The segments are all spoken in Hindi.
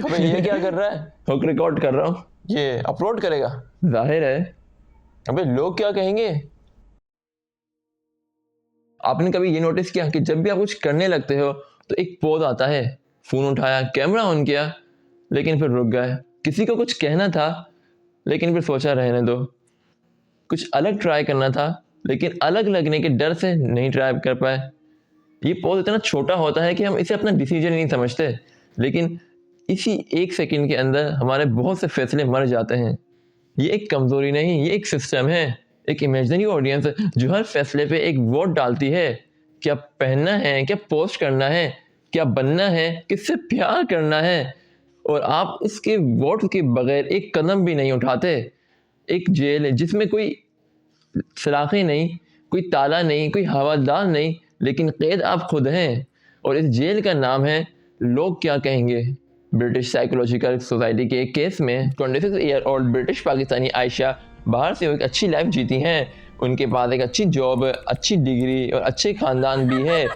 अबे ये क्या कर रहा है? हुक रिकॉर्ड कर रहा हूँ। ये अपलोड करेगा? जाहिर है। अबे लोग क्या कहेंगे? आपने कभी ये नोटिस किया कि जब भी आप कुछ करने लगते हो तो एक पोज आता है, फोन उठाया, कैमरा ऑन किया, लेकिन फिर रुक गए। किसी को कुछ कहना था लेकिन फिर सोचा रहने दो। कुछ अलग ट्राई करना था लेकिन अलग लगने के डर से नहीं ट्राई कर पाए। ये पोज इतना छोटा होता है कि हम इसे अपना डिसीजन नहीं समझते, लेकिन इसी एक सेकंड के अंदर हमारे बहुत से फैसले मर जाते हैं। ये एक कमजोरी नहीं, ये एक सिस्टम है, एक इमेजिनरी ऑडियंस जो हर फैसले पे एक वोट डालती है। क्या पहनना है, क्या पोस्ट करना है, क्या बनना है, किससे प्यार करना है, और आप उसके वोट के बगैर एक कदम भी नहीं उठाते। एक जेल है जिसमें कोई सलाखें नहीं, कोई ताला नहीं, कोई हवादार नहीं, लेकिन कैद आप खुद हैं। और इस जेल का नाम है लोग क्या कहेंगे। ब्रिटिश साइकोलॉजिकल सोसाइटी के एक केस में 26 year old British Pakistani Ayesha बाहर से एक अच्छी लाइफ जीती हैं। उनके पास एक अच्छी जॉब, अच्छी डिग्री और अच्छे ख़ानदान भी है,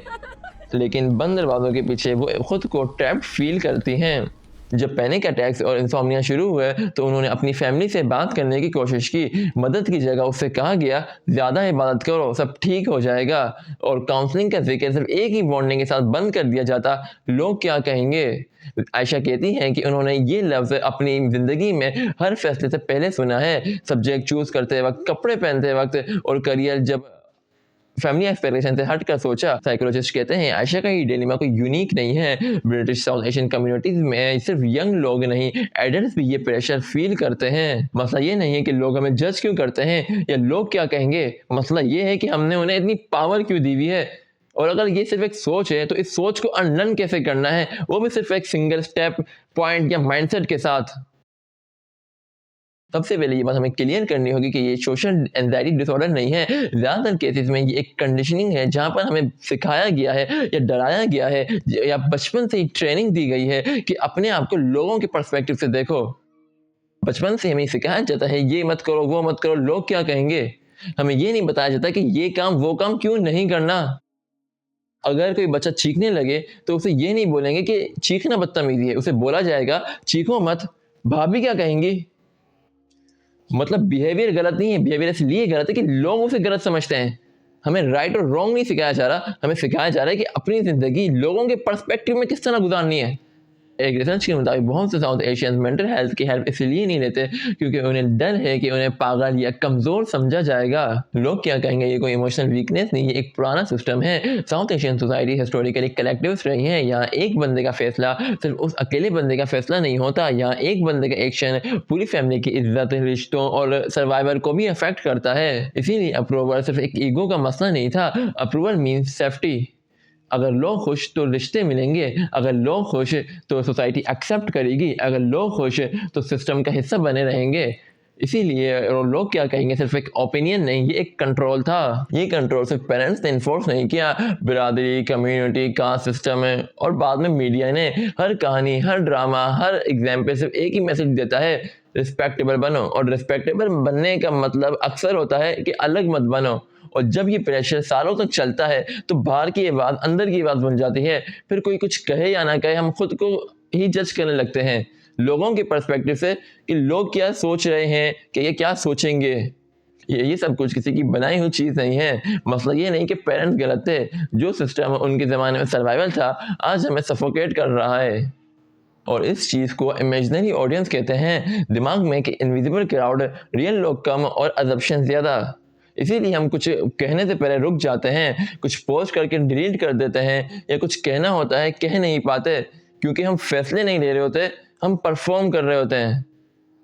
लेकिन बंद दरवाज़ों के पीछे वो खुद को ट्रैप्ड फील करती हैं। जब पैनिक अटैक्स और इंसोम्निया शुरू हुए तो उन्होंने अपनी फैमिली से बात करने की कोशिश की। मदद की जगह उससे कहा गया ज़्यादा इबादत करो, सब ठीक हो जाएगा। और काउंसलिंग का जिक्र सिर्फ एक ही वार्निंग के साथ बंद कर दिया जाता, लोग क्या कहेंगे। आयशा कहती हैं कि उन्होंने ये लफ्ज़ अपनी ज़िंदगी में हर फैसले से पहले सुना है, सब्जेक्ट चूज़ करते वक्त, कपड़े पहनते वक्त और करियर जब फैमिली एक्सपेक्टेशन से हटकर सोचा। साइकोलॉजिस्ट कहते हैं आयशा का ये डिलेमा कोई यूनिक नहीं है। ब्रिटिश साउथ एशियन कम्युनिटीज में सिर्फ यंग लोग नहीं, एडल्ट्स भी ये प्रेशर फील करते हैं। मसला ये नहीं है कि लोग हमें जज क्यों करते हैं या लोग क्या कहेंगे, मसला ये है कि हमने उन्हें इतनी पावर क्यों दी हुई है। और अगर ये सिर्फ एक सोच है तो इस सोच को अनलर्न कैसे करना है, वो भी सिर्फ एक सिंगल स्टेप, पॉइंट या माइंडसेट के साथ। सबसे पहले ये बात हमें क्लियर करनी होगी कि ये सोशल एंजाइटी डिसऑर्डर नहीं है। ज़्यादातर केसेस में ये एक कंडीशनिंग है जहाँ पर हमें सिखाया गया है या डराया गया है या बचपन से ही ट्रेनिंग दी गई है कि अपने आप को लोगों के पर्सपेक्टिव से देखो। बचपन से हमें सिखाया जाता है ये मत करो, वो मत करो, लोग क्या कहेंगे। हमें ये नहीं बताया जाता कि ये काम वो काम क्यों नहीं करना। अगर कोई बच्चा चीखने लगे तो उसे ये नहीं बोलेंगे कि चीखना बदतमीजी है, उसे बोला जाएगा चीखो मत, भाभी क्या कहेंगी। मतलब बिहेवियर गलत नहीं है, बिहेवियर इसलिए गलत है कि लोग उसे गलत समझते हैं। हमें राइट और रॉन्ग नहीं सिखाया जा रहा, हमें सिखाया जा रहा है कि अपनी ज़िंदगी लोगों के पर्सपेक्टिव में किस तरह गुजारनी है। एक रिसर्च के मुताबिक बहुत से साउथ एशियन मेंटल हेल्थ की हेल्प इसलिए नहीं लेते क्योंकि उन्हें डर है कि उन्हें पागल या कमज़ोर समझा जाएगा। लोग क्या कहेंगे ये कोई इमोशनल वीकनेस नहीं, ये एक पुराना सिस्टम है। South Asian society historically collectives रही है। यहाँ एक बंदे का फैसला सिर्फ उस अकेले बंदे का फैसला नहीं होता। यहाँ एक बंदे का एक्शन पूरी फैमिली की इज्जत, रिश्तों और सर्वाइवल को भी अफेक्ट करता है। इसीलिए अप्रूवल सिर्फ एक ईगो का मसला नहीं था। Approval means safety. अगर लोग खुश तो रिश्ते मिलेंगे, अगर लोग खुश तो सोसाइटी एक्सेप्ट करेगी, अगर लोग खुश तो सिस्टम का हिस्सा बने रहेंगे। इसीलिए और लोग क्या कहेंगे सिर्फ एक ओपिनियन नहीं, ये एक कंट्रोल था। ये कंट्रोल सिर्फ पेरेंट्स ने इन्फोर्स नहीं किया, बिरादरी, कम्युनिटी, कास्ट सिस्टम है और बाद में मीडिया ने। हर कहानी, हर ड्रामा, हर एग्जाम्पल सिर्फ एक ही मैसेज देता है, रिस्पेक्टेबल बनो। और रिस्पेक्टेबल बनने का मतलब अक्सर होता है कि अलग मत बनो। और जब ये प्रेशर सालों तक चलता है तो बाहर की आवाज़ अंदर की आवाज़ बन जाती है। फिर कोई कुछ कहे या ना कहे, हम खुद को ही जज करने लगते हैं लोगों के पर्सपेक्टिव से कि लोग क्या सोच रहे हैं, कि ये क्या सोचेंगे। ये सब कुछ किसी की बनाई हुई चीज़ नहीं है। मसला ये नहीं कि पेरेंट्स गलत थे, जो सिस्टम उनके ज़माने में सर्वाइवल था आज हमें सफोकेट कर रहा है। और इस चीज़ को इमेजिनरी ऑडियंस कहते हैं। दिमाग में कि इनविजिबल क्राउड, रियल लोग कम और अजम्पशन ज़्यादा। इसीलिए हम कुछ कहने से पहले रुक जाते हैं, कुछ पोस्ट करके डिलीट कर देते हैं, या कुछ कहना होता है कह नहीं पाते क्योंकि हम फैसले नहीं ले रहे होते, हम परफॉर्म कर रहे होते हैं।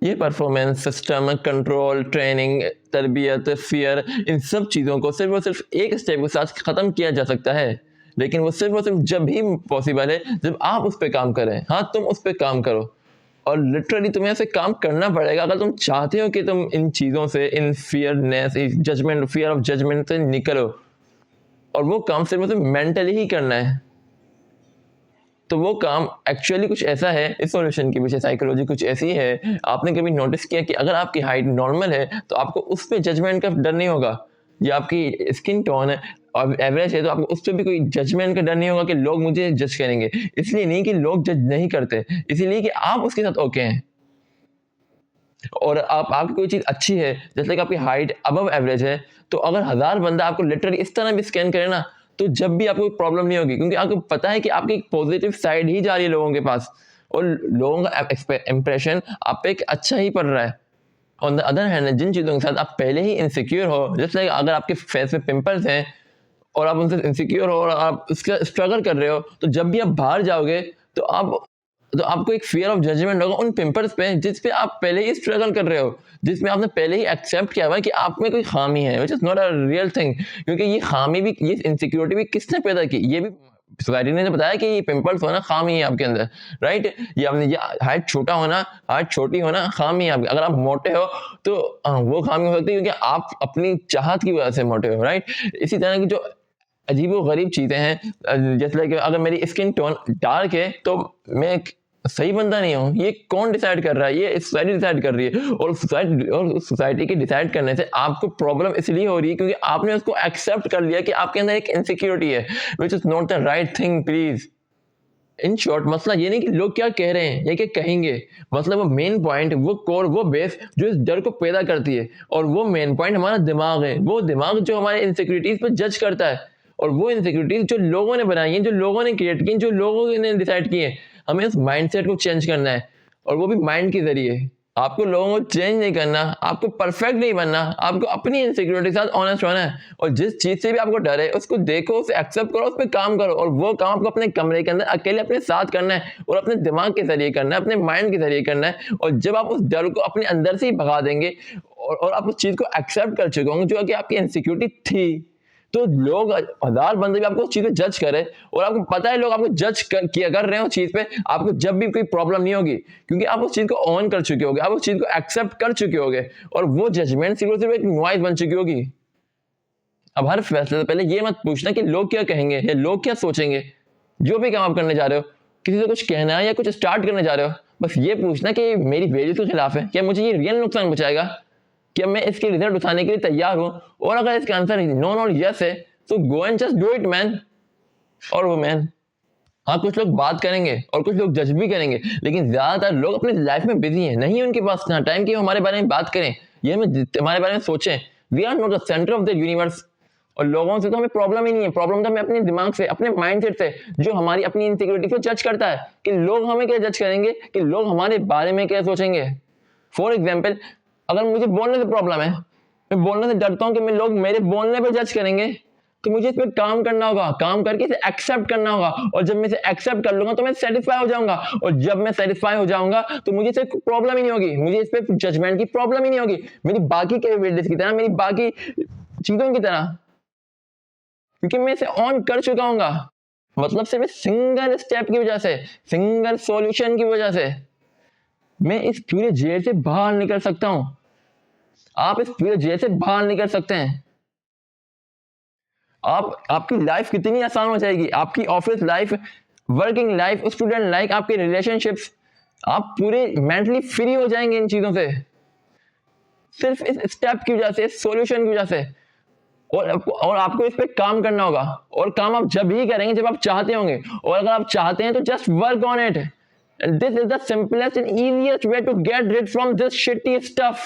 ये परफॉर्मेंस, सिस्टम, कंट्रोल, ट्रेनिंग, तरबियत, फियर, इन सब चीज़ों को सिर्फ और सिर्फ एक स्टेप के साथ ख़त्म किया जा सकता है। लेकिन वो सिर्फ और सिर्फ जब भी पॉसिबल है जब आप उस पर काम करें। हाँ, तुम उस पर काम करो और लिटरली तुम्हें ऐसे काम करना पड़ेगा अगर तुम चाहते हो कि तुम इन चीज़ों से, इन फियरनेस, जजमेंट, फियर ऑफ जजमेंट से निकलो। और वो काम सिर्फ और सिर्फ मेंटली ही करना है। तो वो काम एक्चुअली कुछ ऐसा है, इस सॉल्यूशन के पीछे साइकोलॉजी कुछ ऐसी है। आपने कभी नोटिस किया कि अगर आपकी हाइट नॉर्मल है तो आपको उस पर जजमेंट का डर नहीं होगा, या आपकी स्किन टोन एवरेज है तो आपको उस पर भी कोई जजमेंट का डर नहीं होगा कि लोग मुझे जज करेंगे। इसलिए नहीं कि लोग जज नहीं करते, इसीलिए कि आप उसके साथ ओके हैं। और आपकी कोई चीज़ अच्छी है, जैसे कि आपकी हाइट अबव एवरेज है, तो अगर 1000 बंदा आपको लिटरली इस तरह भी स्कैन करे ना, तो जब भी आपको प्रॉब्लम नहीं होगी, क्योंकि आपको पता है कि आपकी एक पॉजिटिव साइड ही जा रही है लोगों के पास, और लोगों का इंप्रेशन आप पे एक अच्छा ही पड़ रहा है। ऑन द अदर हैंड, जिन चीज़ों के साथ आप पहले ही इनसिक्योर हो, जैसे अगर आपके फेस में पिंपल्स हैं और आप उनसे इनसिक्योर हो और आप उसका स्ट्रगल कर रहे हो, तो जब भी आप बाहर जाओगे तो आपको एक फियर ऑफ जजमेंट होगा उन पिंपल्स पे जिस पे आप पहले ही स्ट्रगल कर रहे हो, जिसमें आपने पहले ही एक्सेप्ट किया हुआ है कि आप में कोई खामी है, which is not a real thing. क्योंकि ये खामी भी, ये इनसिक्योरिटी भी किसने पैदा की? ये भी सोसाइटी ने तो बताया कि ये पिंपल्स होना खामी है आपके अंदर, राइट? ये आपने, ये हाइट छोटा होना, हाइट छोटी होना खामी है आपकी। अगर आप मोटे हो तो वो खामी हो सकती है क्योंकि आप अपनी चाहत की वजह से मोटे हो, राइट? इसी तरह की जो अजीबो-गरीब चीज़ें हैं, जैसे लाइक अगर मेरी स्किन टोन डार्क है तो मैं एक सही बंदा नहीं हूँ, ये कौन डिसाइड कर रहा है? ये सोसाइटी डिसाइड कर रही है। और सोसाइटी के डिसाइड करने से आपको प्रॉब्लम इसलिए हो रही है क्योंकि आपने उसको एक्सेप्ट कर लिया कि आपके अंदर एक इनसिक्योरिटी है, which is not the right thing please. In short, मसला ये नहीं कि लोग क्या कह रहे हैं या क्या कहेंगे, मतलब वो मेन पॉइंट, वो कोर, वो बेस जो इस डर को पैदा करती है, और वो मेन पॉइंट हमारा दिमाग है। वो दिमाग जो हमारे इनसिक्योरिटीज पर जज करता है, और वो इनसिक्योरिटीज जो लोगों ने बनाई हैं, जो लोगों ने क्रिएट की, जो लोगों ने डिसाइड की है, हमें उस माइंडसेट को चेंज करना है, और वो भी माइंड के जरिए। आपको लोगों को चेंज नहीं करना, आपको परफेक्ट नहीं बनना, आपको अपनी इनसिक्योरिटी के साथ ऑनेस्ट होना है। और जिस चीज़ से भी आपको डर है उसको देखो, उसे एक्सेप्ट करो, उस पर काम करो, और वो काम आपको अपने कमरे के अंदर अकेले अपने साथ करना है, और अपने दिमाग के जरिए करना है, अपने माइंड के जरिए करना है। और जब आप उस डर को अपने अंदर से ही भगा देंगे और आप उस चीज़ को एक्सेप्ट कर चुके होंगे जो कि आपकी इनसिक्योरिटी थी, तो लोग 1000 बंदे भी आपको उस चीज़ पे जज करें, और आपको पता है लोग आपको जज किया कर रहे हो उस चीज़ पे, आपको जब भी कोई प्रॉब्लम नहीं होगी, क्योंकि आप उस चीज़ को ऑन कर चुके होगे, आप उस चीज़ को एक्सेप्ट कर चुके होगे, और वो जजमेंट सिर्फ एक नॉइज बन चुकी होगी। अब हर फैसले से पहले ये मत पूछना कि लोग क्या कहेंगे या लोग क्या सोचेंगे। जो भी काम आप करने जा रहे हो, किसी से कुछ कहना है या कुछ स्टार्ट करने जा रहे हो, बस ये पूछना कि मेरी वैल्यूज के खिलाफ है, क्या मुझे ये रियल नुकसान पहुंचाएगा, क्या मैं इसके रिजल्ट उठाने के लिए तैयार हूँ। और अगर इसका आंसर नो और यस है, तो go and just do it man और वुमेन। हाँ, कुछ लोग बात करेंगे और कुछ लोग जज भी करेंगे, लेकिन ज्यादातर लोग अपनी लाइफ में बिजी हैं, नहीं है उनके पास इतना टाइम कि हमारे बारे में बात करें, ये हमारे बारे में सोचें। We are not the centre of the universe. और लोगों से तो हमें प्रॉब्लम ही नहीं है, प्रॉब्लम तो हमें अपने दिमाग से, अपने माइंडसेट से, जो हमारी अपनी इनसिक्योरिटी को जज करता है कि लोग हमें क्या जज करेंगे, कि लोग हमारे बारे में क्या सोचेंगे। फॉर एग्जाम्पल, अगर मुझे बोलने से प्रॉब्लम है, मैं बोलने से डरता हूँ कि मैं, लोग मेरे बोलने पर जज करेंगे, तो मुझे इस पर काम करना होगा, काम करके इसे एक्सेप्ट करना होगा। और जब मैं इसे एक्सेप्ट कर लूंगा तो मैं सेटिस्फाई हो जाऊंगा, और जब मैं सेटिस्फाई हो जाऊंगा तो मुझे इसे प्रॉब्लम ही नहीं होगी, मुझे इस पर जजमेंट की प्रॉब्लम ही नहीं होगी, मेरी बाकी कैपेबिलिटीज की तरह, मेरी बाकी चीजों की तरह, क्योंकि मैं इसे ऑन कर चुका हूँ। मतलब सिर्फ सिंगल स्टेप की वजह से, सिंगल सॉल्यूशन की वजह से मैं इस पूरे जेल से बाहर निकल सकता हूं। आप इस पूरे जेल से बाहर निकल सकते हैं। आपकी लाइफ कितनी आसान हो जाएगी, आपकी office life, working life, student life, आपके रिलेशनशिप्स, आप पूरे मेंटली फ्री हो जाएंगे इन चीजों से, सिर्फ इस स्टेप की वजह से, इस सॉल्यूशन की वजह से। और आपको इस पे काम करना होगा, और काम आप जब ही करेंगे जब आप चाहते होंगे, और अगर आप चाहते हैं तो just work on it. This is the simplest and easiest way to get rid from this shitty stuff.